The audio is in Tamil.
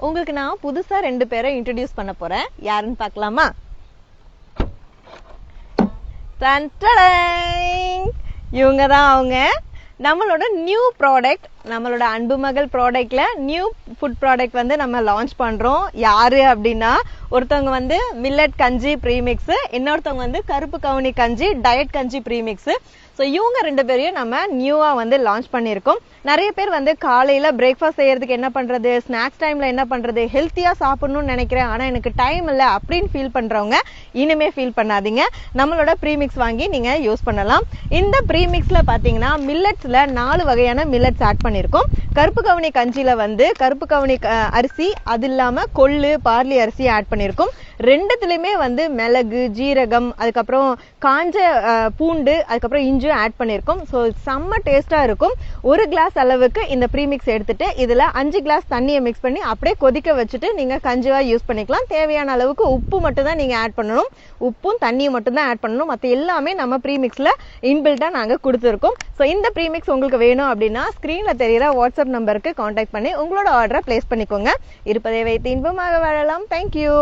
உங்களுக்கு நான் புதுசா 2 பேரை இன்ட்ரோடியூஸ் பண்ண போறேன். யாருன்னு பார்க்கலாமா? இவங்க தான் அவங்க. நம்மளோட நியூ ப்ராடக்ட், நம்மளோட அன்பு மகள் ப்ராடக்ட்ல நியூ ஃபுட் ப்ராடக்ட் வந்து நம்ம லான்ச் பண்றோம். யாரு அப்படின்னா, ஒருத்தவங்க வந்து மில்லட் கஞ்சி ப்ரீமிக்ஸ், இன்னொருத்தவங்க வந்து கருப்பு கவுனி கஞ்சி டயட் கஞ்சி ப்ரீமிக்ஸ். ஸோ இவங்க 2 பேரையும் நம்ம நியூவா வந்து லான்ச் பண்ணியிருக்கோம். நிறைய பேர் வந்து காலையில பிரேக்ஃபாஸ்ட் செய்யறதுக்கு என்ன பண்றது, ஸ்நாக்ஸ் டைம்ல என்ன பண்றது, ஹெல்த்தியா சாப்பிடணும்னு நினைக்கிறேன் ஆனா எனக்கு டைம் இல்லை அப்படின்னு ஃபீல் பண்றவங்க இனிமே ஃபீல் பண்ணாதீங்க. நம்மளோட ப்ரீமிக்ஸ் வாங்கி நீங்க யூஸ் பண்ணலாம். இந்த ப்ரீமிக்ஸ்ல பாத்தீங்கன்னா மில்லட்ஸ்ல 4 வகையான மில்லட்ஸ் ஆட் பண்ணிருக்கோம். கருப்பு கவுனி கஞ்சியில வந்து கருப்பு கவுனி அரிசி, அது இல்லாம கொள்ளு பார்லி அரிசி ஆட் பண்ணிருக்கோம். ரெண்டுத்துலயுமே வந்து மிளகு, ஜீரகம், அதுக்கப்புறம் காஞ்ச பூண்டு, அதுக்கப்புறம் இஞ்சி ஆட் பண்ணிருக்கோம். ஸோ செம்ம டேஸ்டா இருக்கும். 1 கிளாஸ் அளவுக்கு இந்த ப்ரீமிக்ஸ் எடுத்துட்டு இதுல 5 கிளாஸ் தண்ணியை மிக்ஸ் பண்ணி அப்படியே கொதிக்க வச்சுட்டு நீங்க கஞ்சிவா யூஸ் பண்ணிக்கலாம். தேவையான அளவுக்கு உப்பு மட்டும் தான் நீங்க ஆட் பண்ணணும். உப்பும் தண்ணியும் மட்டும் தான் ஆட் பண்ணணும். மற்ற எல்லாமே நம்ம ப்ரீமிக்ஸ்ல இன்பில்ட்டா நாங்க கொடுத்துருக்கோம். ஸோ இந்த ப்ரீமிக்ஸ் உங்களுக்கு வேணும் அப்படின்னா ஸ்கிரீன்ல தெரியுற வாட்ஸ்அப் நம்பருக்கு கான்டாக்ட் பண்ணி உங்களோட ஆர்டரை பிளேஸ் பண்ணிக்கோங்க. இருப்பதை வைத்து இன்பமாக வாழலாம். தேங்க்யூ.